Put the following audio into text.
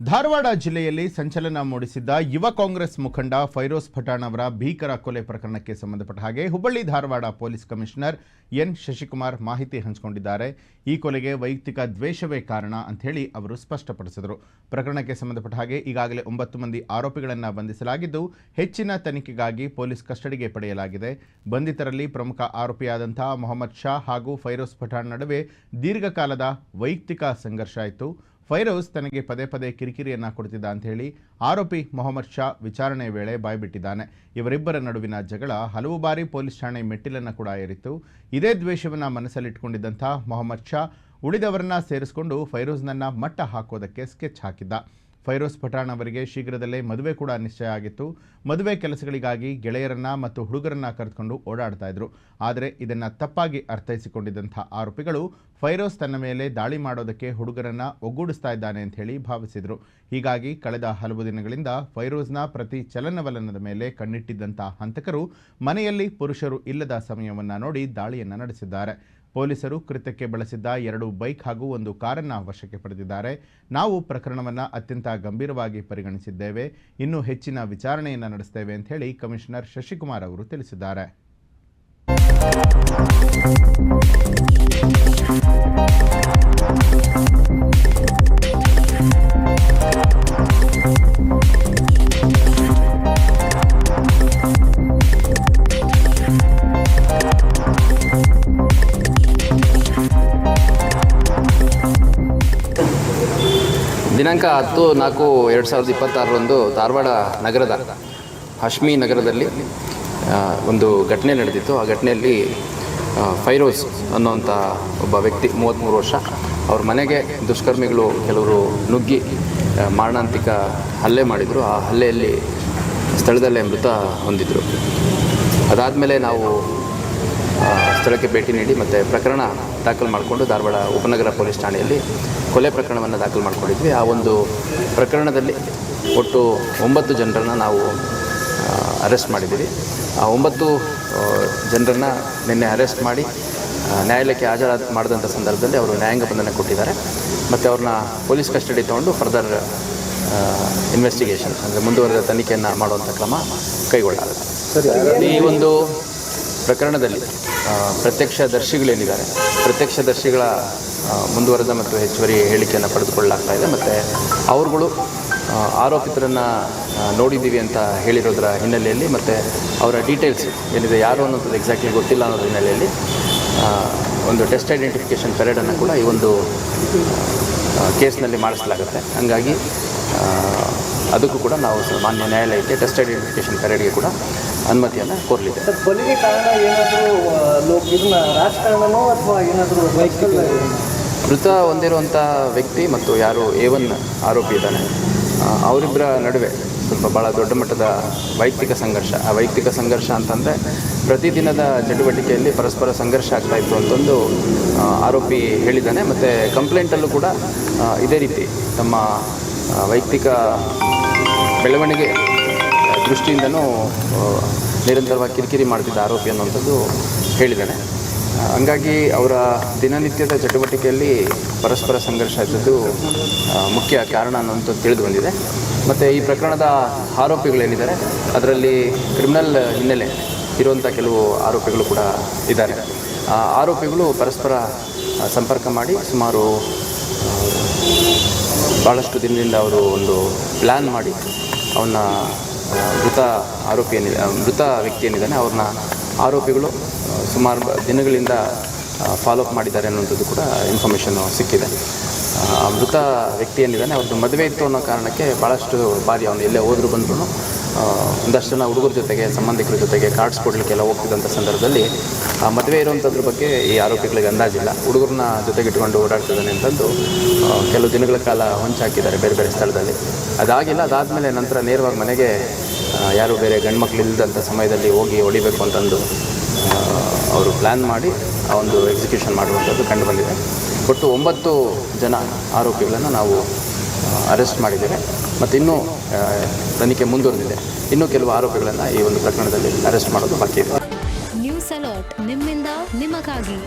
ಧಾರವಾಡ ಜಿಲ್ಲೆಯಲ್ಲಿ ಸಂಚಲನ ಮೂಡಿಸಿದ್ದ ಯುವ ಕಾಂಗ್ರೆಸ್ ಮುಖಂಡ ಫೈರೋಜ್ ಪಠಾಣ್ ಅವರ ಭೀಕರ ಕೊಲೆ ಪ್ರಕರಣಕ್ಕೆ ಸಂಬಂಧಪಟ್ಟ ಹಾಗೆ Hubballi Dharwad police commissioner N Shashikumar ಮಾಹಿತಿ ಹಂಚಿಕೊಂಡಿದ್ದಾರೆ. ಈ ಕೊಲೆಗೆ ವೈಯಕ್ತಿಕ ದ್ವೇಷವೇ ಕಾರಣ ಅಂತ ಹೇಳಿ ಅವರು ಸ್ಪಷ್ಟಪಡಿಸಿದರು. ಪ್ರಕರಣಕ್ಕೆ ಸಂಬಂಧಪಟ್ಟ ಹಾಗೆ ಈಗಾಗಲೇ 9 ಮಂದಿ ಆರೋಪಿಗಳನ್ನು ಬಂಧಿಸಲಾಗಿದ್ದು ಹೆಚ್ಚಿನ ತನಿಖೆಗಾಗಿ ಪೊಲೀಸ್ ಕಸ್ಟಡಿಗೆ ಪಡೆಯಲಾಗಿದೆ. ಬಂಧಿತರಲ್ಲಿ ಪ್ರಮುಖ ಆರೋಪಿಯಾದಂತಹ ಮೊಹಮ್ಮದ್ ಶಾ ಹಾಗೂ ಫೈರೋಜ್ ಪಠಾಣ್ ನಡುವೆ ದೀರ್ಘಕಾಲದ ವೈಯಕ್ತಿಕ ಸಂಘರ್ಷ ಇತ್ತು. ಫೈರೋಜ್ ತನಗೆ ಪದೇ ಪದೇ ಕಿರಿಕಿರಿಯನ್ನು ಕೊಡ್ತಿದ್ದ ಅಂತ ಹೇಳಿ ಆರೋಪಿ ಮೊಹಮ್ಮದ್ ಶಾ ವಿಚಾರಣೆ ವೇಳೆ ಬಾಯ್ಬಿಟ್ಟಿದ್ದಾನೆ. ಇವರಿಬ್ಬರ ನಡುವಿನ ಜಗಳ ಹಲವು ಬಾರಿ ಪೊಲೀಸ್ ಠಾಣೆ ಮೆಟ್ಟಿಲನ್ನು ಕೂಡ ಏರಿತ್ತು. ಇದೇ ದ್ವೇಷವನ್ನು ಮನಸ್ಸಲ್ಲಿಟ್ಟುಕೊಂಡಿದ್ದಂಥ ಮೊಹಮ್ಮದ್ ಶಾ ಉಳಿದವರನ್ನ ಸೇರಿಸಿಕೊಂಡು ಫೈರೋಜ್ನನ್ನು ಮಟ್ಟ ಹಾಕೋದಕ್ಕೆ ಸ್ಕೆಚ್ ಹಾಕಿದ್ದ. ಫೈರೋಜ್ ಪಠಾಣ್ ಅವರಿಗೆ ಶೀಘ್ರದಲ್ಲೇ ಮದುವೆ ಕೂಡ ನಿಶ್ಚಯ ಆಗಿತ್ತು. ಮದುವೆ ಕೆಲಸಗಳಿಗಾಗಿ ಗೆಳೆಯರನ್ನ ಮತ್ತು ಹುಡುಗರನ್ನ ಕರೆದುಕೊಂಡು ಓಡಾಡ್ತಾ ಇದ್ರು. ಆದರೆ ಇದನ್ನು ತಪ್ಪಾಗಿ ಅರ್ಥೈಸಿಕೊಂಡಿದ್ದಂಥ ಆರೋಪಿಗಳು ಫೈರೋಜ್ ತನ್ನ ಮೇಲೆ ದಾಳಿ ಮಾಡೋದಕ್ಕೆ ಹುಡುಗರನ್ನ ಒಗ್ಗೂಡಿಸ್ತಾ ಇದ್ದಾನೆ ಅಂತ ಹೇಳಿ ಭಾವಿಸಿದರು. ಹೀಗಾಗಿ ಕಳೆದ ಹಲವು ದಿನಗಳಿಂದ ಫೈರೋಜ್ನ ಪ್ರತಿ ಚಲನವಲನದ ಮೇಲೆ ಕಣ್ಣಿಟ್ಟಿದ್ದಂಥ ಹಂತಕರು ಮನೆಯಲ್ಲಿ ಪುರುಷರು ಇಲ್ಲದ ಸಮಯವನ್ನು ನೋಡಿ ದಾಳಿಯನ್ನು ನಡೆಸಿದ್ದಾರೆ. ಪೊಲೀಸರು ಕೃತ್ಯಕ್ಕೆ ಬಳಸಿದ್ದ 2 ಬೈಕ್ ಹಾಗೂ 1 ಕಾರನ್ನು ವಶಕ್ಕೆ ಪಡೆದಿದ್ದಾರೆ. ನಾವು ಪ್ರಕರಣವನ್ನು ಅತ್ಯಂತ ಗಂಭೀರವಾಗಿ ಪರಿಗಣಿಸಿದ್ದೇವೆ. ಇನ್ನೂ ಹೆಚ್ಚಿನ ವಿಚಾರಣೆಯನ್ನು ನಡೆಸ್ತೇವೆ ಅಂತ ಹೇಳಿ ಕಮಿಷನರ್ ಶಶಿಕುಮಾರ್ ಅವರು ತಿಳಿಸಿದ್ದಾರೆ. ದಿನಾಂಕ 10/4/2026 ಧಾರವಾಡ ನಗರದ ಹಶ್ಮಿ ನಗರದಲ್ಲಿ ಒಂದು ಘಟನೆ ನಡೆದಿತ್ತು. ಆ ಘಟನೆಯಲ್ಲಿ ಫೈರೋಜ್ ಅನ್ನುವಂಥ ಒಬ್ಬ ವ್ಯಕ್ತಿ 33 ವರ್ಷ, ಅವ್ರ ಮನೆಗೆ ದುಷ್ಕರ್ಮಿಗಳು ಕೆಲವರು ನುಗ್ಗಿ ಮಾರಣಾಂತಿಕ ಹಲ್ಲೆ ಮಾಡಿದರು. ಆ ಹಲ್ಲೆಯಲ್ಲಿ ಸ್ಥಳದಲ್ಲೇ ಮೃತ ಹೊಂದಿದ್ರು. ಅದಾದಮೇಲೆ ನಾವು ಸ್ಥಳಕ್ಕೆ ಭೇಟಿ ನೀಡಿ ಮತ್ತು ಪ್ರಕರಣ ದಾಖಲು ಮಾಡಿಕೊಂಡು ಧಾರವಾಡ ಉಪನಗರ ಪೊಲೀಸ್ ಠಾಣೆಯಲ್ಲಿ ಕೊಲೆ ಪ್ರಕರಣವನ್ನು ದಾಖಲು ಮಾಡಿಕೊಂಡಿದ್ವಿ. ಆ ಒಂದು ಪ್ರಕರಣದಲ್ಲಿ ಒಟ್ಟು 9 ಜನರನ್ನು ನಾವು ಅರೆಸ್ಟ್ ಮಾಡಿದ್ದೀವಿ. ಆ 9 ಜನರನ್ನು ನಿನ್ನೆ ಅರೆಸ್ಟ್ ಮಾಡಿ ನ್ಯಾಯಾಲಯಕ್ಕೆ ಮಾಡಿದಂಥ ಸಂದರ್ಭದಲ್ಲಿ ಅವರು ನ್ಯಾಯಾಂಗ ಬಂಧನ ಕೊಟ್ಟಿದ್ದಾರೆ. ಮತ್ತು ಅವ್ರನ್ನ ಪೊಲೀಸ್ ಕಸ್ಟಡಿ ತೊಗೊಂಡು ಫರ್ದರ್ ಇನ್ವೆಸ್ಟಿಗೇಷನ್ ಅಂದರೆ ಮುಂದುವರೆದ ತನಿಖೆಯನ್ನು ಮಾಡುವಂಥ ಕ್ರಮ ಕೈಗೊಳ್ಳಲಾಗುತ್ತೆ. ಈ ಒಂದು ಪ್ರಕರಣದಲ್ಲಿ ಪ್ರತ್ಯಕ್ಷದರ್ಶಿಗಳೇನಿದ್ದಾರೆ, ಪ್ರತ್ಯಕ್ಷದರ್ಶಿಗಳ ಮುಂದುವರೆದ ಮತ್ತು ಹೆಚ್ಚುವರಿ ಹೇಳಿಕೆಯನ್ನು ಪಡೆದುಕೊಳ್ಳಲಾಗ್ತಾ ಇದೆ. ಮತ್ತು ಅವರುಗಳು ಆರೋಪಿತರನ್ನು ನೋಡಿದ್ದೀವಿ ಅಂತ ಹೇಳಿರೋದರ ಹಿನ್ನೆಲೆಯಲ್ಲಿ ಮತ್ತು ಅವರ ಡೀಟೇಲ್ಸ್ ಏನಿದೆ ಯಾರು ಅನ್ನೋದು ಎಕ್ಸಾಕ್ಟ್ಲಿ ಗೊತ್ತಿಲ್ಲ ಅನ್ನೋದ್ರ ಹಿನ್ನೆಲೆಯಲ್ಲಿ ಒಂದು ಟೆಸ್ಟ್ ಐಡೆಂಟಿಫಿಕೇಷನ್ ಪೆರೇಡನ್ನು ಕೂಡ ಈ ಒಂದು ಕೇಸ್ನಲ್ಲಿ ಮಾಡಿಸಲಾಗುತ್ತೆ. ಹಾಗಾಗಿ ಅದಕ್ಕೂ ಕೂಡ ನಾವು ಮಾನ್ಯ ನ್ಯಾಯಾಲಯಕ್ಕೆ ಟೆಸ್ಟ್ ಐಡೆಂಟಿಫಿಕೇಷನ್ ಪೆರೇಡ್ಗೆ ಕೂಡ ಅನುಮತಿಯನ್ನು ಕೋರಲಿದೆ. ಕೊಲೆಗೆ ಕಾರಣ ಏನಾದರೂ ರಾಜಕಾರಣನೋ ಅಥವಾ ಏನಾದರೂ ಮೃತ ಹೊಂದಿರುವಂಥ ವ್ಯಕ್ತಿ ಮತ್ತು ಯಾರು A1 ಆರೋಪಿ ಇದ್ದಾನೆ ಅವರಿಬ್ಬರ ನಡುವೆ ಸ್ವಲ್ಪ ಭಾಳ ದೊಡ್ಡ ಮಟ್ಟದ ವೈಯಕ್ತಿಕ ಸಂಘರ್ಷ. ಆ ವೈಯಕ್ತಿಕ ಸಂಘರ್ಷ ಅಂತಂದರೆ ಪ್ರತಿದಿನದ ಚಟುವಟಿಕೆಯಲ್ಲಿ ಪರಸ್ಪರ ಸಂಘರ್ಷ ಆಗ್ತಾಯಿತ್ತು ಅಂತಂದು ಆರೋಪಿ ಹೇಳಿದ್ದಾನೆ. ಮತ್ತು ಕಂಪ್ಲೇಂಟಲ್ಲೂ ಕೂಡ ಇದೇ ರೀತಿ ತಮ್ಮ ವೈಯಕ್ತಿಕ ಬೆಳವಣಿಗೆ ದೃಷ್ಟಿಯಿಂದನೂ ನಿರಂತರವಾಗಿ ಕಿರಿಕಿರಿ ಮಾಡ್ತಿದ್ದ ಆರೋಪಿ ಅನ್ನುವಂಥದ್ದು ಹೇಳಿದ್ದಾನೆ. ಹಂಗಾಗಿ ಅವರ ದಿನನಿತ್ಯದ ಚಟುವಟಿಕೆಯಲ್ಲಿ ಪರಸ್ಪರ ಸಂಘರ್ಷ ಇದ್ದದ್ದು ಮುಖ್ಯ ಕಾರಣ ಅನ್ನುವಂಥದ್ದು ತಿಳಿದು ಬಂದಿದೆ. ಮತ್ತು ಈ ಪ್ರಕರಣದ ಆರೋಪಿಗಳೇನಿದ್ದಾರೆ ಅದರಲ್ಲಿ ಕ್ರಿಮಿನಲ್ ಹಿನ್ನೆಲೆ ಇರುವಂಥ ಕೆಲವು ಆರೋಪಿಗಳು ಕೂಡ ಇದ್ದಾರೆ. ಆ ಆರೋಪಿಗಳು ಪರಸ್ಪರ ಸಂಪರ್ಕ ಮಾಡಿ ಸುಮಾರು ಭಾಳಷ್ಟು ದಿನದಿಂದ ಅವರು ಒಂದು ಪ್ಲ್ಯಾನ್ ಮಾಡಿ ಅವನ್ನ ಮೃತ ವ್ಯಕ್ತಿ ಏನಿದ್ದಾನೆ ಅವ್ರನ್ನ ಆರೋಪಿಗಳು ಸುಮಾರು ದಿನಗಳಿಂದ ಫಾಲೋಅಪ್ ಮಾಡಿದ್ದಾರೆ ಅನ್ನುವಂಥದ್ದು ಕೂಡ ಇನ್ಫಾರ್ಮೇಷನ್ನು ಸಿಕ್ಕಿದೆ. ಮೃತ ವ್ಯಕ್ತಿ ಏನಿದ್ದಾನೆ ಅವ್ರದ್ದು ಮದುವೆ ಇತ್ತು ಅನ್ನೋ ಕಾರಣಕ್ಕೆ ಭಾಳಷ್ಟು ಬಾರಿ ಅವನು ಎಲ್ಲೇ ಹೋದರೂ ಬಂದರೂ ಒಂದಷ್ಟು ಜನ ಹುಡುಗರ ಜೊತೆಗೆ ಸಂಬಂಧಿಕರ ಜೊತೆಗೆ ಕಾರ್ಡ್ಸ್ ಕೊಡಲಿಕ್ಕೆಲ್ಲ ಹೋಗ್ತಿದ್ದಂಥ ಸಂದರ್ಭದಲ್ಲಿ ಆ ಮದುವೆ ಇರುವಂಥದ್ರ ಬಗ್ಗೆ ಈ ಆರೋಪಿಗಳಿಗೆ ಅಂದಾಜಿಲ್ಲ. ಹುಡುಗರನ್ನ ಜೊತೆಗಿಟ್ಕೊಂಡು ಓಡಾಡ್ತಿದ್ದಾನೆ ಅಂತಂದು ಕೆಲವು ದಿನಗಳ ಕಾಲ ಹೊಂಚಾಕಿದ್ದಾರೆ ಬೇರೆ ಬೇರೆ ಸ್ಥಳದಲ್ಲಿ. ಅದಾಗಿಲ್ಲ. ಅದಾದಮೇಲೆ ನಂತರ ನೇರವಾಗಿ ಮನೆಗೆ ಯಾರು ಬೇರೆ ಗಂಡು ಮಕ್ಕಳು ಇಲ್ಲದಂಥ ಸಮಯದಲ್ಲಿ ಹೋಗಿ ಹೊಡಿಬೇಕು ಅಂತಂದು ಅವರು ಪ್ಲ್ಯಾನ್ ಮಾಡಿ ಆ ಒಂದು ಎಕ್ಸಿಕ್ಯೂಷನ್ ಮಾಡುವಂಥದ್ದು ಕಂಡುಬಂದಿದೆ. ಒಟ್ಟು 9 ಜನ ಆರೋಪಿಗಳನ್ನು ನಾವು ಅರೆಸ್ಟ್ ಮಾಡಿದ್ದೇವೆ ಮತ್ತು ಇನ್ನೂ ತನಿಖೆ ಮುಂದುವರೆದಿದೆ. ಇನ್ನೂ ಕೆಲವು ಆರೋಪಿಗಳನ್ನು ಈ ಒಂದು ಪ್ರಕರಣದಲ್ಲಿ ಅರೆಸ್ಟ್ ಮಾಡೋದು ಬಾಕಿ ಇದೆ. ನ್ಯೂಸ್ ಅಲರ್ಟ್ ನಿಮ್ಮಿಂದ ನಿಮಗಾಗಿ.